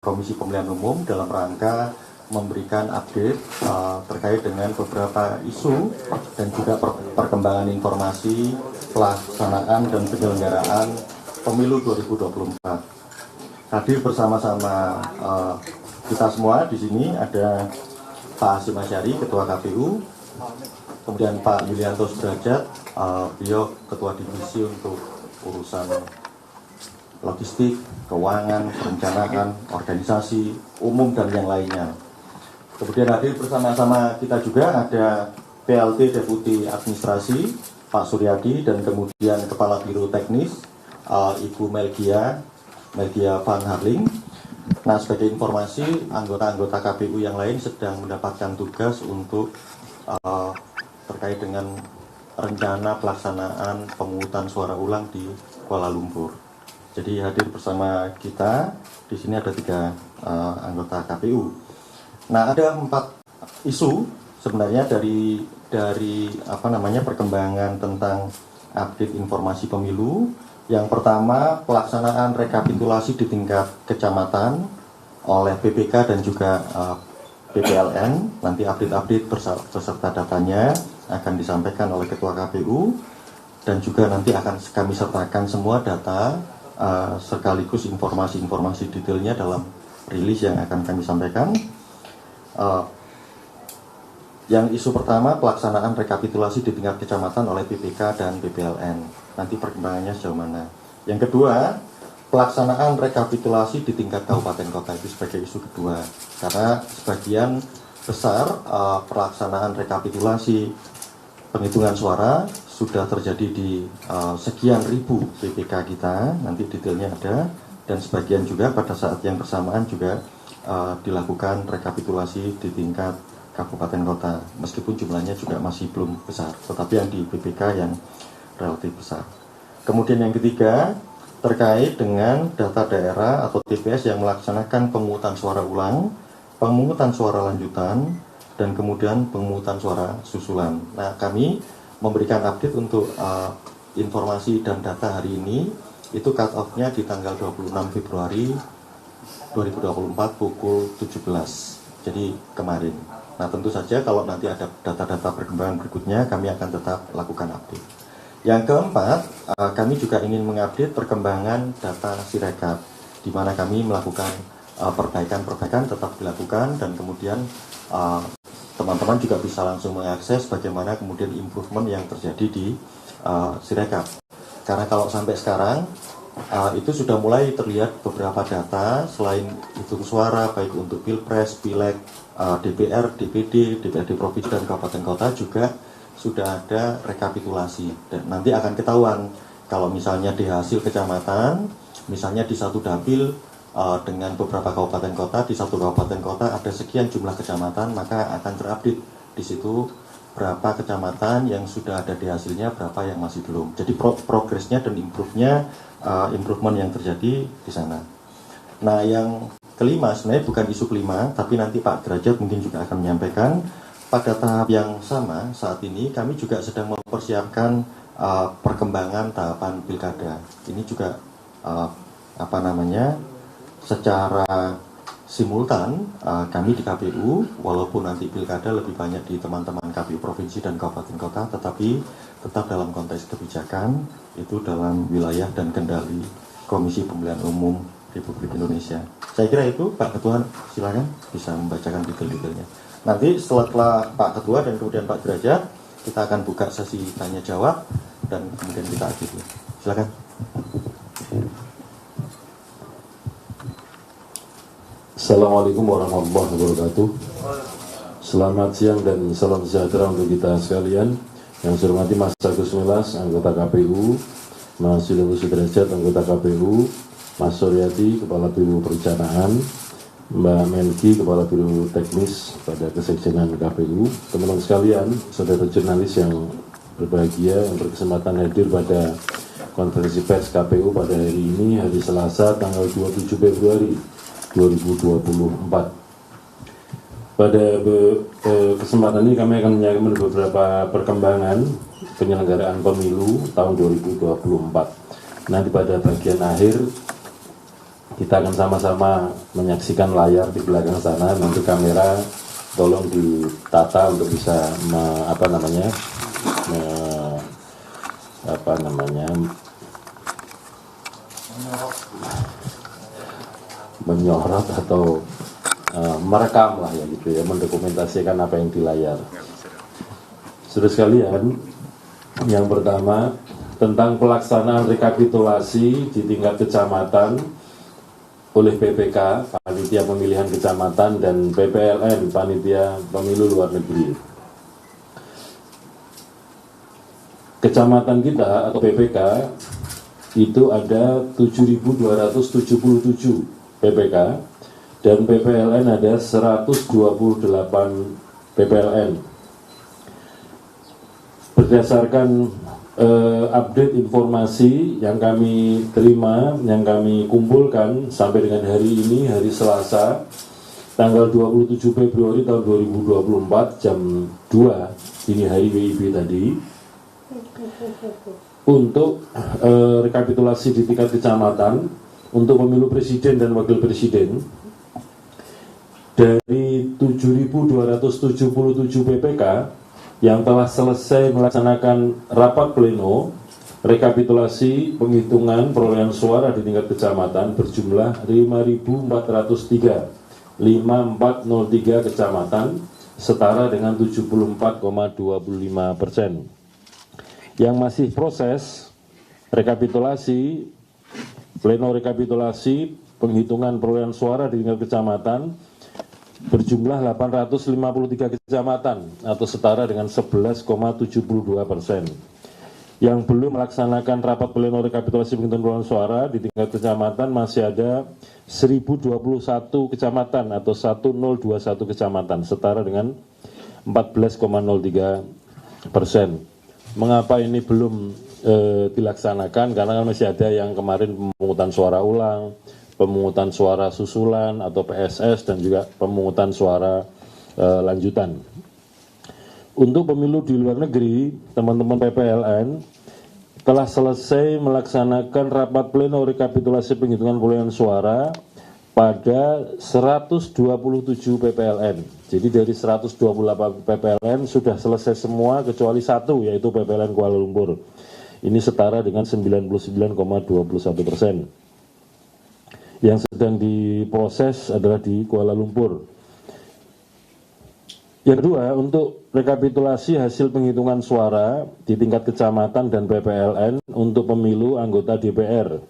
Komisi Pemilihan Umum dalam rangka memberikan update terkait dengan beberapa isu dan juga perkembangan informasi pelaksanaan dan penyelenggaraan Pemilu 2024. Hadir bersama-sama kita semua di sini ada Pak Hasyim Asyari, Ketua KPU, kemudian Pak Yulianto Sudrajat, beliau Ketua Divisi untuk urusan logistik, keuangan, perencanaan, organisasi, umum, dan yang lainnya. Kemudian hadir bersama-sama kita juga ada PLT Deputi Administrasi, Pak Suryadi, dan kemudian Kepala Biro Teknis, Ibu Melgia Van Harling. Nah, sebagai informasi, anggota-anggota KPU yang lain sedang mendapatkan tugas untuk terkait dengan rencana pelaksanaan pemungutan suara ulang di Kuala Lumpur. Jadi hadir bersama kita di sini ada 3 anggota KPU. Nah, ada 4 isu sebenarnya dari perkembangan tentang update informasi pemilu. Yang pertama, pelaksanaan rekapitulasi di tingkat kecamatan oleh PPK dan juga PPLN. Nanti update beserta datanya akan disampaikan oleh Ketua KPU dan juga nanti akan kami sertakan semua data sekaligus informasi-informasi detailnya dalam rilis yang akan kami sampaikan. Yang isu pertama, pelaksanaan rekapitulasi di tingkat kecamatan oleh PPK dan PPLN. Nanti perkembangannya sejauh mana. Yang kedua, pelaksanaan rekapitulasi di tingkat kabupaten kota, itu sebagai isu kedua. Karena sebagian besar pelaksanaan rekapitulasi penghitungan suara sudah terjadi di sekian ribu PPK kita, nanti detailnya ada, dan sebagian juga pada saat yang bersamaan juga dilakukan rekapitulasi di tingkat kabupaten kota, meskipun jumlahnya juga masih belum besar, tetapi yang di PPK yang relatif besar. Kemudian yang ketiga, terkait dengan data daerah atau TPS yang melaksanakan pemungutan suara ulang, pemungutan suara lanjutan, dan kemudian pemungutan suara susulan. Nah, kami memberikan update untuk informasi dan data hari ini, itu cut off-nya di tanggal 26 Februari 2024 pukul 17, jadi kemarin. Nah, tentu saja kalau nanti ada data-data perkembangan berikutnya, kami akan tetap lakukan update. Yang keempat, kami juga ingin mengupdate perkembangan data Sirekap, di mana kami melakukan perbaikan-perbaikan tetap dilakukan, dan kemudian teman-teman juga bisa langsung mengakses bagaimana kemudian improvement yang terjadi di Sirekap. Karena kalau sampai sekarang itu sudah mulai terlihat beberapa data selain hitung suara baik untuk Pilpres, Pileg, DPR, DPD, DPRD Provinsi dan Kabupaten Kota juga sudah ada rekapitulasi. Dan nanti akan ketahuan kalau misalnya di hasil kecamatan, misalnya di satu dapil dengan beberapa kabupaten kota, di satu kabupaten kota ada sekian jumlah kecamatan, maka akan terupdate di situ berapa kecamatan yang sudah ada di hasilnya, berapa yang masih belum. Jadi progresnya dan improvement yang terjadi di sana. Nah, yang kelima sebenarnya bukan isu kelima, tapi nanti Pak Derajat mungkin juga akan menyampaikan. Pada tahap yang sama saat ini kami juga sedang mempersiapkan perkembangan tahapan pilkada. Ini juga secara simultan kami di KPU, walaupun nanti pilkada lebih banyak di teman-teman KPU Provinsi dan Kabupaten Kota, tetapi tetap dalam konteks kebijakan, itu dalam wilayah dan kendali Komisi Pemilihan Umum Republik Indonesia. Saya kira itu, Pak Ketua, silakan bisa membacakan detail-detailnya. Nanti setelah Pak Ketua dan kemudian Pak Derajat, kita akan buka sesi tanya-jawab dan kemudian kita akhiri. Silakan. Assalamualaikum warahmatullahi wabarakatuh. Selamat siang dan salam sejahtera untuk kita sekalian. Yang saya hormati Mas Agus Melas, anggota KPU, Mas Yulianto Sudrajat, anggota KPU, Mas Suryadi, Kepala Biro Perencanaan, Mbak Melgi, Kepala Biro Teknis pada Kesekjenan KPU, teman-teman sekalian, saudara jurnalis yang berbahagia yang berkesempatan hadir pada konferensi pers KPU pada hari ini, hari Selasa, tanggal 27 Februari 2024. Pada kesempatan ini kami akan menyampaikan beberapa perkembangan penyelenggaraan pemilu tahun 2024. Nanti pada bagian akhir kita akan sama-sama menyaksikan layar di belakang sana. Nanti kamera tolong ditata untuk bisa menyorot atau merekam lah ya gitu ya, mendokumentasikan apa yang di layar. Saudara sekalian, yang pertama tentang pelaksanaan rekapitulasi di tingkat kecamatan oleh PPK, Panitia Pemilihan Kecamatan, dan PPLN, Panitia Pemilu Luar Negeri. Kecamatan kita atau PPK itu ada 7.277 PPK dan PPLN ada 128 PPLN. Berdasarkan update informasi yang kami terima, yang kami kumpulkan sampai dengan hari ini, hari Selasa, tanggal 27 Februari tahun 2024 jam 2 dini hari WIB tadi, untuk rekapitulasi di tingkat kecamatan untuk pemilu presiden dan wakil presiden dari 7.277 PPK yang telah selesai melaksanakan rapat pleno rekapitulasi penghitungan perolehan suara di tingkat kecamatan berjumlah 5.403 kecamatan, setara dengan 74,25%. Yang masih proses rekapitulasi, pleno rekapitulasi penghitungan perolehan suara di tingkat kecamatan berjumlah 853 kecamatan atau setara dengan 11,72%. Yang belum melaksanakan rapat pleno rekapitulasi penghitungan perolehan suara di tingkat kecamatan masih ada 1021 kecamatan atau 1021 kecamatan, setara dengan 14,03%. Mengapa ini belum dilaksanakan? Karena masih ada yang kemarin pemungutan suara ulang, pemungutan suara susulan atau PSS, dan juga pemungutan suara lanjutan. Untuk pemilu di luar negeri, teman-teman PPLN telah selesai melaksanakan rapat pleno rekapitulasi penghitungan perolehan suara pada 127 PPLN. Jadi dari 128 PPLN sudah selesai semua kecuali satu, yaitu PPLN Kuala Lumpur. Ini setara dengan 99,21%. Yang sedang diproses adalah di Kuala Lumpur. Yang kedua, untuk rekapitulasi hasil penghitungan suara di tingkat kecamatan dan PPLN untuk pemilu anggota DPR.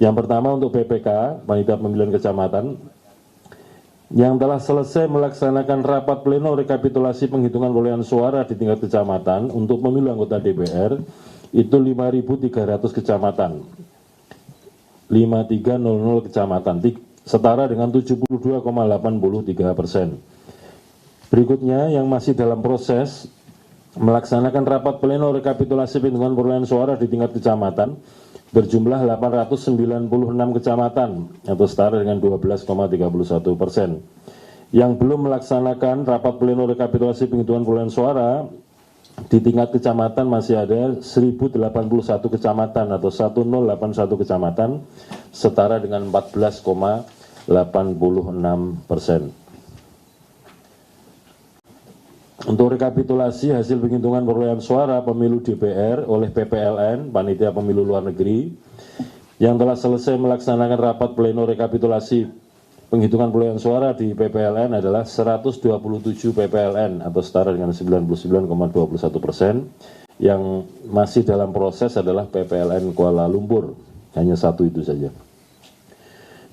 Yang pertama untuk PPK, Panitia Pemilihan Kecamatan, yang telah selesai melaksanakan rapat pleno rekapitulasi penghitungan perolehan suara di tingkat kecamatan untuk pemilu anggota DPR, itu 5.300 kecamatan. 5300 kecamatan, setara dengan 72,83%. Berikutnya yang masih dalam proses melaksanakan rapat pleno rekapitulasi penghitungan perolehan suara di tingkat kecamatan berjumlah 896 kecamatan atau setara dengan 12,31%. Yang belum melaksanakan rapat pleno rekapitulasi penghitungan perolehan suara di tingkat kecamatan masih ada 1081 kecamatan atau 1081 kecamatan, setara dengan 14,86%. Untuk rekapitulasi hasil penghitungan perolehan suara pemilu DPR oleh PPLN, Panitia Pemilu Luar Negeri, yang telah selesai melaksanakan rapat pleno rekapitulasi penghitungan perolehan suara di PPLN adalah 127 PPLN atau setara dengan 99,21%. Yang masih dalam proses adalah PPLN Kuala Lumpur, hanya satu itu saja.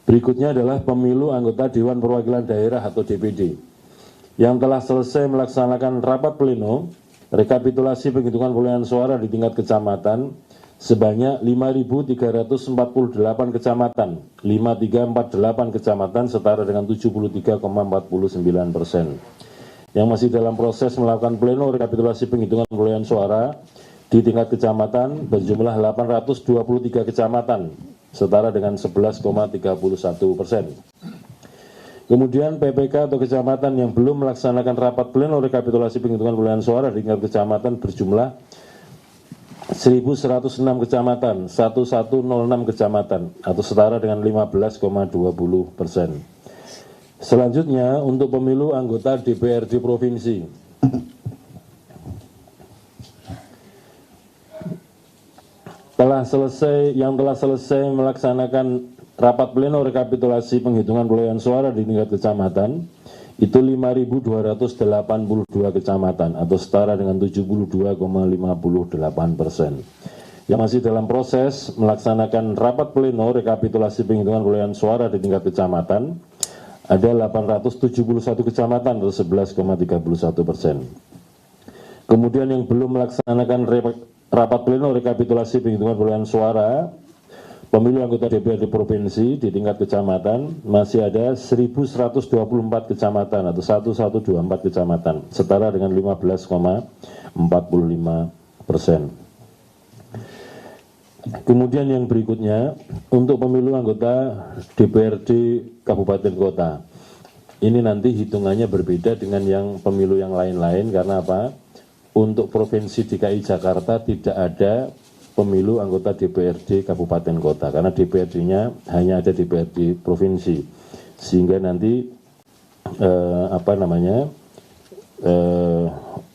Berikutnya adalah pemilu anggota Dewan Perwakilan Daerah atau DPD, yang telah selesai melaksanakan rapat pleno rekapitulasi penghitungan perolehan suara di tingkat kecamatan sebanyak 5.348 kecamatan, 5348 kecamatan, setara dengan 73,49%. Yang masih dalam proses melakukan pleno rekapitulasi penghitungan perolehan suara di tingkat kecamatan berjumlah 823 kecamatan, setara dengan 11,31%. Kemudian PPK atau kecamatan yang belum melaksanakan rapat pleno rekapitulasi penghitungan perolehan suara di tingkat kecamatan berjumlah 1 1.106 kecamatan, 1.106 kecamatan atau setara dengan 15,20%. Selanjutnya untuk pemilu anggota DPRD Provinsi. Telah selesai melaksanakan rapat pleno rekapitulasi penghitungan perolehan suara di tingkat kecamatan itu 5.282 kecamatan atau setara dengan 72,58%. Yang masih dalam proses melaksanakan rapat pleno rekapitulasi penghitungan perolehan suara di tingkat kecamatan ada 871 kecamatan atau 11,31%. Kemudian yang belum melaksanakan rapat pleno rekapitulasi penghitungan perolehan suara pemilu anggota DPRD Provinsi di tingkat kecamatan masih ada 1.124 kecamatan atau 1.124 kecamatan setara dengan 15,45%. Kemudian yang berikutnya untuk pemilu anggota DPRD Kabupaten Kota. Ini nanti hitungannya berbeda dengan yang pemilu yang lain-lain karena apa? Untuk Provinsi DKI Jakarta tidak ada pemilu anggota DPRD Kabupaten Kota karena DPRD-nya hanya ada DPRD Provinsi. Sehingga nanti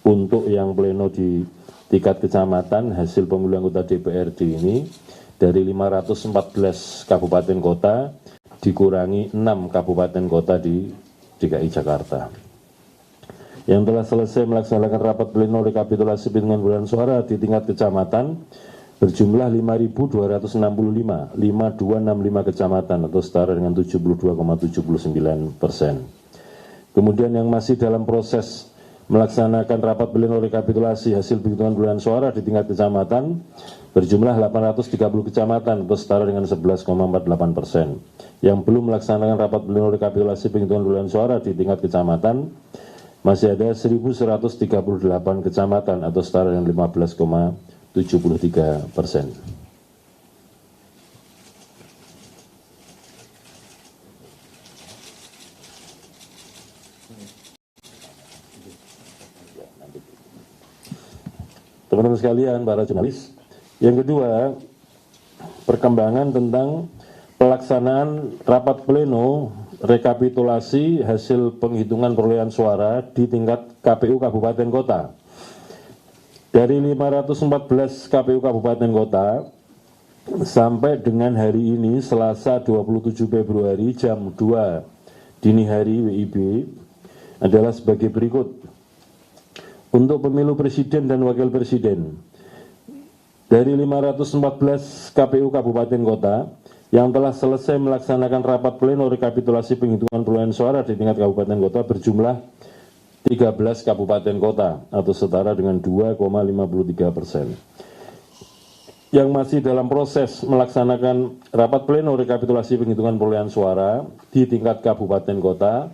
untuk yang pleno di tingkat kecamatan hasil pemilu anggota DPRD ini dari 514 kabupaten kota dikurangi 6 kabupaten kota di DKI Jakarta. Yang telah selesai melaksanakan rapat pleno rekapitulasi penghitungan perolehan suara di tingkat kecamatan berjumlah 5.265 kecamatan atau setara dengan 72,79%. Kemudian yang masih dalam proses melaksanakan rapat pleno rekapitulasi hasil penghitungan perolehan suara di tingkat kecamatan berjumlah 830 kecamatan atau setara dengan 11,48%. Yang belum melaksanakan rapat pleno rekapitulasi penghitungan perolehan suara di tingkat kecamatan masih ada 1.138 kecamatan atau setara dengan 15,73%. Teman-teman sekalian, para jurnalis, yang kedua, perkembangan tentang pelaksanaan rapat pleno rekapitulasi hasil penghitungan perolehan suara di tingkat KPU Kabupaten Kota. Dari 514 KPU Kabupaten Kota sampai dengan hari ini Selasa 27 Februari jam 2 dini hari WIB adalah sebagai berikut. Untuk pemilu presiden dan wakil presiden, dari 514 KPU Kabupaten Kota yang telah selesai melaksanakan rapat pleno rekapitulasi penghitungan perolehan suara di tingkat kabupaten kota berjumlah 13 kabupaten kota atau setara dengan 2,53%. Yang masih dalam proses melaksanakan rapat pleno rekapitulasi penghitungan perolehan suara di tingkat kabupaten kota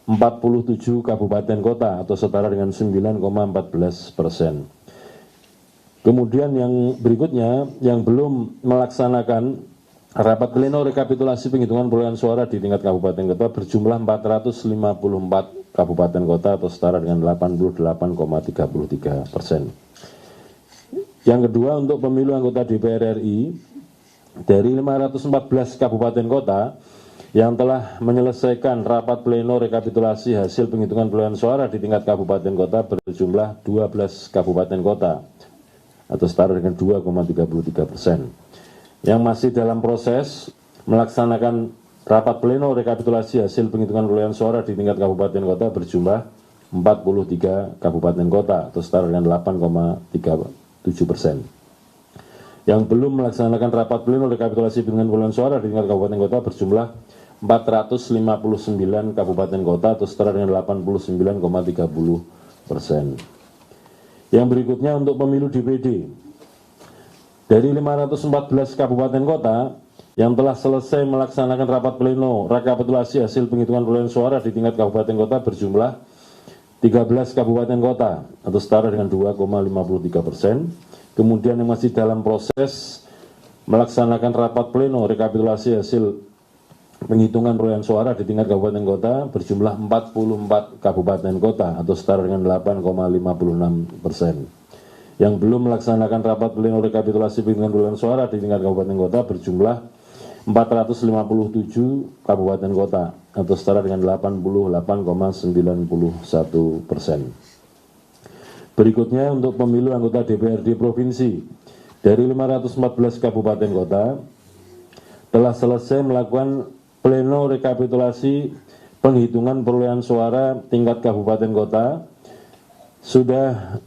47 kabupaten kota atau setara dengan 9,14%. Kemudian yang berikutnya yang belum melaksanakan rapat pleno rekapitulasi penghitungan perolehan suara di tingkat kabupaten kota berjumlah 454 kabupaten kota atau setara dengan 88,33%. Yang kedua untuk pemilu anggota DPR RI dari 514 kabupaten kota yang telah menyelesaikan rapat pleno rekapitulasi hasil penghitungan perolehan suara di tingkat kabupaten kota berjumlah 12 kabupaten kota atau setara dengan 2,33%. Yang masih dalam proses melaksanakan rapat pleno rekapitulasi hasil penghitungan perolehan suara di tingkat kabupaten kota berjumlah 43 kabupaten kota atau setara dengan 8,37%. Yang belum melaksanakan rapat pleno rekapitulasi penghitungan perolehan suara di tingkat kabupaten kota berjumlah 459 kabupaten kota atau setara dengan 89,30%. Yang berikutnya untuk pemilu DPD. Dari 514 kabupaten kota yang telah selesai melaksanakan rapat pleno rekapitulasi hasil penghitungan perolehan suara di tingkat kabupaten kota berjumlah 13 kabupaten kota atau setara dengan 2,53%. Kemudian yang masih dalam proses melaksanakan rapat pleno rekapitulasi hasil penghitungan perolehan suara di tingkat kabupaten kota berjumlah 44 kabupaten kota atau setara dengan 8,56%. yang belum melaksanakan rapat pleno rekapitulasi penghitungan perolehan suara di tingkat kabupaten kota berjumlah 457 kabupaten kota atau setara dengan 88,91%. Berikutnya untuk pemilu anggota DPRD Provinsi dari 514 kabupaten kota telah selesai melakukan pleno rekapitulasi penghitungan perolehan suara tingkat kabupaten kota sudah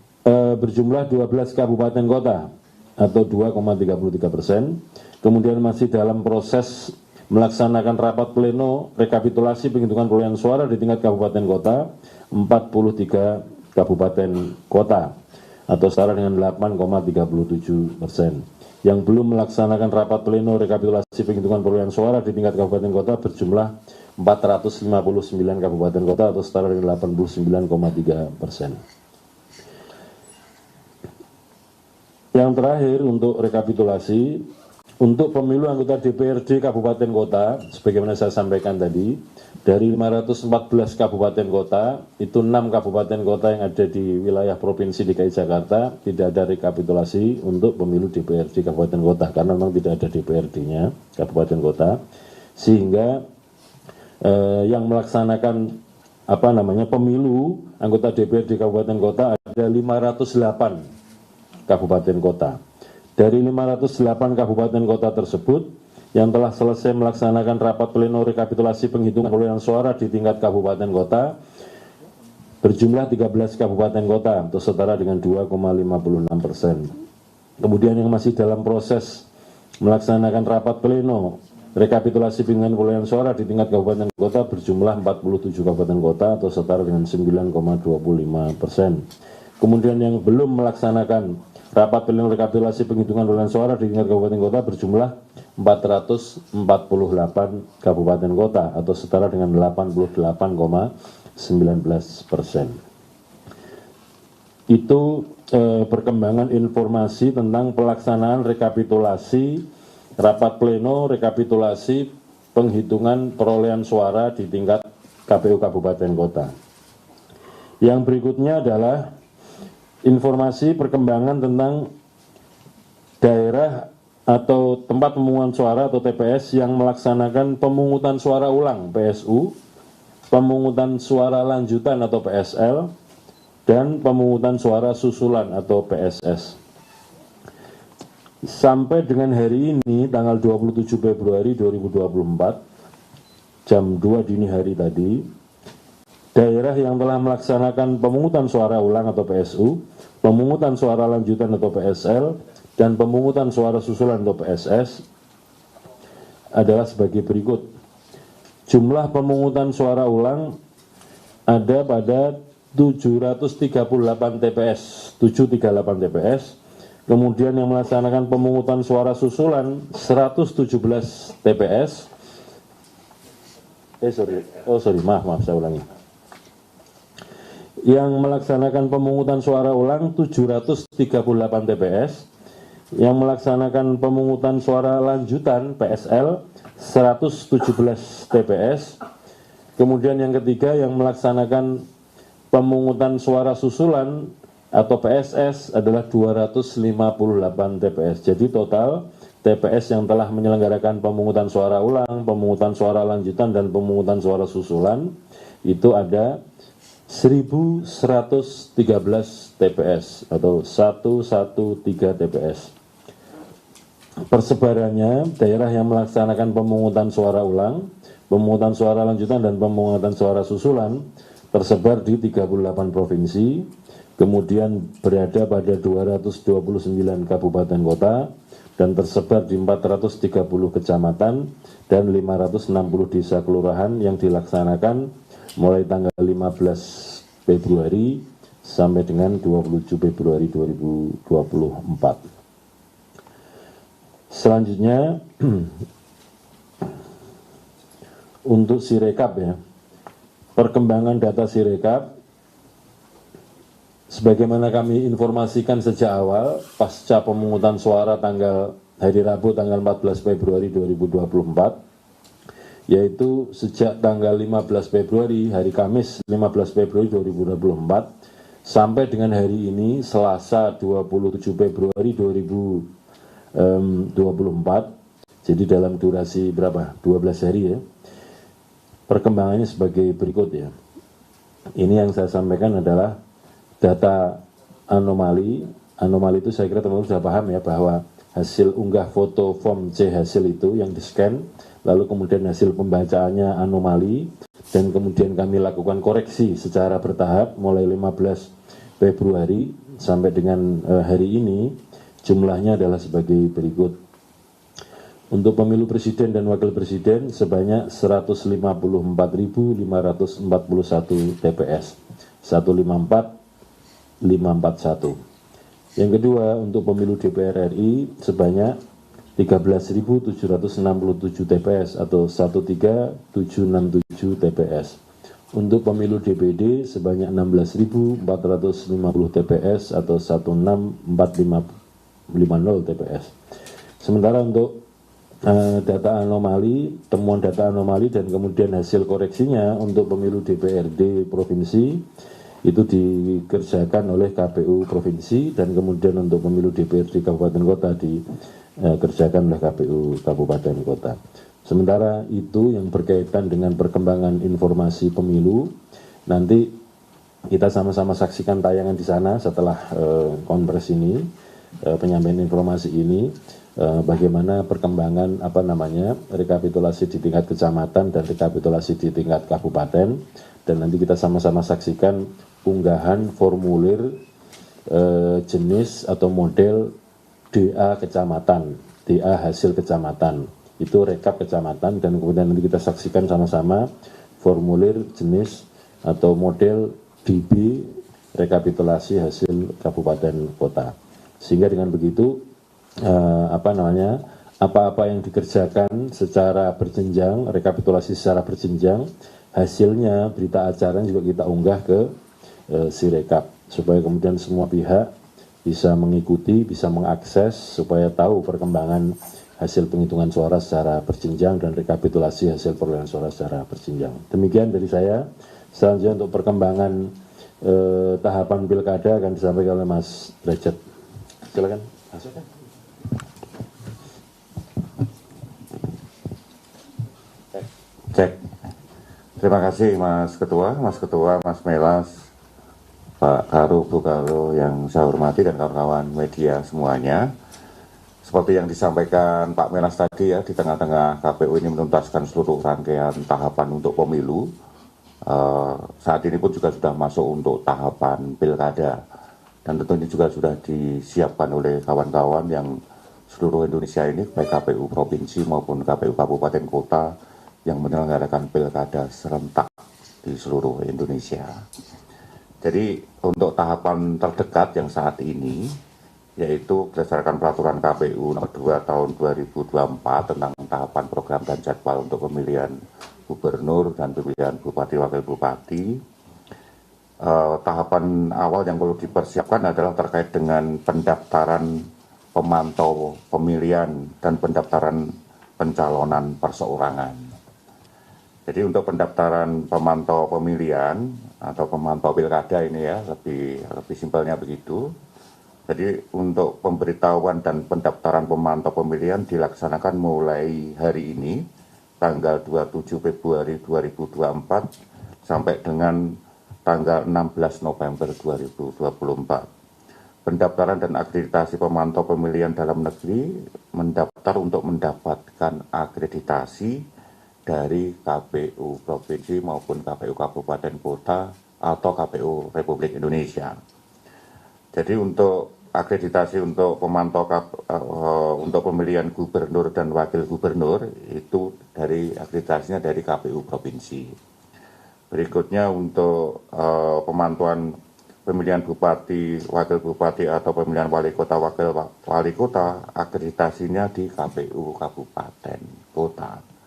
berjumlah 12 kabupaten kota atau 2,33%. Kemudian masih dalam proses melaksanakan rapat pleno rekapitulasi penghitungan perolehan suara di tingkat kabupaten kota 43 kabupaten kota atau setara dengan 8,37%. Yang belum melaksanakan rapat pleno rekapitulasi penghitungan perolehan suara di tingkat kabupaten kota berjumlah 459 kabupaten kota atau setara dengan 89,3%. Yang terakhir untuk rekapitulasi, untuk pemilu anggota DPRD Kabupaten Kota, sebagaimana saya sampaikan tadi, dari 514 kabupaten kota, itu 6 kabupaten kota yang ada di wilayah Provinsi DKI Jakarta, tidak ada rekapitulasi untuk pemilu DPRD Kabupaten Kota, karena memang tidak ada DPRD-nya Kabupaten Kota, sehingga yang melaksanakan pemilu anggota DPRD Kabupaten Kota ada 508 kabupaten kota. Dari 508 kabupaten kota tersebut yang telah selesai melaksanakan rapat pleno rekapitulasi penghitungan perolehan suara di tingkat kabupaten kota berjumlah 13 kabupaten kota atau setara dengan 2,56%. Kemudian yang masih dalam proses melaksanakan rapat pleno rekapitulasi penghitungan perolehan suara di tingkat kabupaten kota berjumlah 47 kabupaten kota atau setara dengan 9,25%. Kemudian yang belum melaksanakan rapat pleno rekapitulasi penghitungan perolehan suara di tingkat kabupaten kota berjumlah 448 kabupaten kota atau setara dengan 88,19%. Itu perkembangan informasi tentang pelaksanaan rekapitulasi rapat pleno rekapitulasi penghitungan perolehan suara di tingkat KPU kabupaten kota. Yang berikutnya adalah informasi perkembangan tentang daerah atau tempat pemungutan suara atau TPS yang melaksanakan pemungutan suara ulang PSU, pemungutan suara lanjutan atau PSL, dan pemungutan suara susulan atau PSS. Sampai dengan hari ini tanggal 27 Februari 2024 jam 2 dini hari tadi, daerah yang telah melaksanakan pemungutan suara ulang atau PSU, pemungutan suara lanjutan atau PSL, dan pemungutan suara susulan atau PSS adalah sebagai berikut. Jumlah pemungutan suara ulang ada pada 738 TPS, 738 TPS. Kemudian yang melaksanakan pemungutan suara susulan 117 TPS. Maaf, saya ulangi. Yang melaksanakan pemungutan suara ulang 738 TPS, yang melaksanakan pemungutan suara lanjutan PSL 117 TPS, kemudian yang ketiga yang melaksanakan pemungutan suara susulan atau PSS adalah 258 TPS. Jadi total TPS yang telah menyelenggarakan pemungutan suara ulang, pemungutan suara lanjutan, dan pemungutan suara susulan itu ada 1113 TPS atau 113 TPS. Persebarannya, daerah yang melaksanakan pemungutan suara ulang, pemungutan suara lanjutan, dan pemungutan suara susulan tersebar di 38 provinsi, kemudian berada pada 229 kabupaten kota, dan tersebar di 430 kecamatan dan 560 desa kelurahan yang dilaksanakan mulai tanggal 15 Februari sampai dengan 27 Februari 2024. Selanjutnya untuk Sirekap ya. Perkembangan data Sirekap sebagaimana kami informasikan sejak awal pasca pemungutan suara tanggal hari Rabu tanggal 14 Februari 2024, yaitu sejak tanggal 15 Februari hari Kamis 15 Februari 2024 Sampai dengan hari ini, Selasa 27 Februari 2024, jadi dalam durasi berapa? 12 hari ya. Perkembangannya sebagai berikut ya. Ini yang saya sampaikan adalah data anomali. Anomali itu saya kira teman-teman sudah paham ya, bahwa hasil unggah foto form C hasil itu yang di-scan, lalu kemudian hasil pembacaannya anomali, dan kemudian kami lakukan koreksi secara bertahap mulai 15 Februari sampai dengan hari ini. Jumlahnya adalah sebagai berikut. Untuk pemilu presiden dan wakil presiden sebanyak 154.541 TPS, 154.541. Yang kedua, untuk pemilu DPR RI sebanyak 13.767 TPS atau 13767 TPS. Untuk pemilu DPD sebanyak 16.450 TPS atau 16450 TPS. Sementara untuk data anomali, temuan data anomali dan kemudian hasil koreksinya untuk pemilu DPRD provinsi itu dikerjakan oleh KPU provinsi, dan kemudian untuk pemilu DPRD kabupaten kota dikerjakan oleh KPU kabupaten kota. Sementara itu yang berkaitan dengan perkembangan informasi pemilu, nanti kita sama-sama saksikan tayangan di sana setelah konferensi ini, penyampaian informasi ini, bagaimana perkembangan rekapitulasi di tingkat kecamatan dan rekapitulasi di tingkat kabupaten, dan nanti kita sama-sama saksikan unggahan formulir jenis atau model DA kecamatan, DA hasil kecamatan, itu rekap kecamatan, dan kemudian nanti kita saksikan sama-sama formulir jenis atau model DB rekapitulasi hasil kabupaten kota. Sehingga dengan begitu apa-apa yang dikerjakan secara berjenjang, rekapitulasi secara berjenjang, hasilnya berita acara juga kita unggah ke Sirekap, supaya kemudian semua pihak bisa mengikuti, bisa mengakses, supaya tahu perkembangan hasil penghitungan suara secara berjenjang dan rekapitulasi hasil perolehan suara secara berjenjang. Demikian dari saya. Selanjutnya untuk perkembangan tahapan pilkada akan disampaikan oleh Mas Derajat. Silakan. Cek. Terima kasih Mas Ketua, Mas Melas, Pak Karu, Bu Karu yang saya hormati, dan kawan-kawan media semuanya. Seperti yang disampaikan Pak Melas tadi ya, di tengah-tengah KPU ini menuntaskan seluruh rangkaian tahapan untuk pemilu. Saat ini pun juga sudah masuk untuk tahapan pilkada, dan tentu ini juga sudah disiapkan oleh kawan-kawan yang seluruh Indonesia ini, baik KPU provinsi maupun KPU kabupaten kota yang menyelenggarakan pilkada serentak di seluruh Indonesia. Jadi untuk tahapan terdekat yang saat ini, yaitu berdasarkan peraturan KPU nomor 2 tahun 2024 tentang tahapan program dan jadwal untuk pemilihan gubernur dan pemilihan bupati wakil bupati, tahapan awal yang perlu dipersiapkan adalah terkait dengan pendaftaran pemantau pemilihan dan pendaftaran pencalonan perseorangan. Jadi untuk pendaftaran pemantau pemilihan atau pemantau pilkada ini ya, lebih simpelnya begitu. Jadi untuk pemberitahuan dan pendaftaran pemantau pemilihan dilaksanakan mulai hari ini, tanggal 27 Februari 2024 sampai dengan tanggal 16 November 2024. Pendaftaran dan akreditasi pemantau pemilihan dalam negeri mendaftar untuk mendapatkan akreditasi dari KPU provinsi maupun KPU kabupaten kota atau KPU Republik Indonesia. Jadi untuk akreditasi untuk pemantau untuk pemilihan gubernur dan wakil gubernur itu dari akreditasinya dari KPU provinsi. Berikutnya untuk pemantauan pemilihan bupati, wakil bupati atau pemilihan wali kota, wakil wali kota, akreditasinya di KPU kabupaten kota.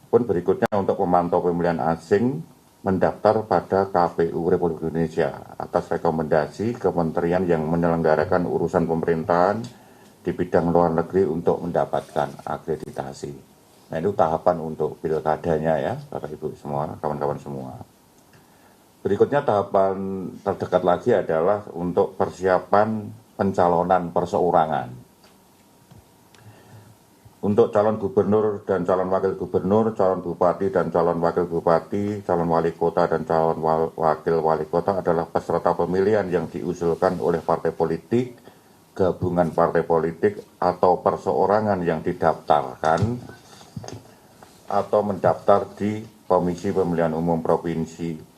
Pun berikutnya untuk pemantau pemilihan asing mendaftar pada KPU Republik Indonesia atas rekomendasi kementerian yang menyelenggarakan urusan pemerintahan di bidang luar negeri untuk mendapatkan akreditasi. Nah itu tahapan untuk pilkadanya ya, Bapak Ibu semua, kawan-kawan semua. Berikutnya tahapan terdekat lagi adalah untuk persiapan pencalonan perseorangan. Untuk calon gubernur dan calon wakil gubernur, calon bupati dan calon wakil bupati, calon wali kota dan calon wakil wali kota adalah peserta pemilihan yang diusulkan oleh partai politik, gabungan partai politik, atau perseorangan yang didaftarkan atau mendaftar di Komisi Pemilihan Umum Provinsi.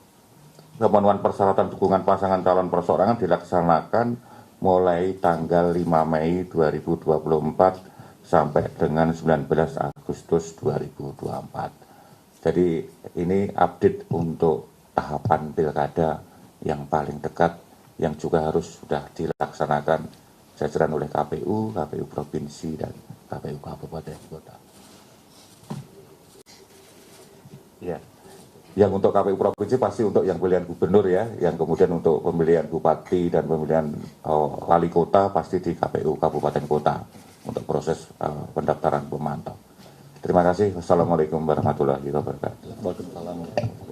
Pemenuhan persyaratan dukungan pasangan calon perseorangan dilaksanakan mulai tanggal 5 Mei 2024 sampai dengan 19 Agustus 2024. Jadi ini update untuk tahapan pilkada yang paling dekat yang juga harus sudah dilaksanakan jajaran oleh KPU, KPU Provinsi, dan KPU Kabupaten Kota. Ya. Yang untuk KPU Provinsi pasti untuk yang pemilihan gubernur ya, yang kemudian untuk pemilihan bupati dan pemilihan wali kota pasti di KPU Kabupaten Kota untuk proses pendaftaran pemantau. Terima kasih. Wassalamualaikum warahmatullahi wabarakatuh. Waalaikumsalam.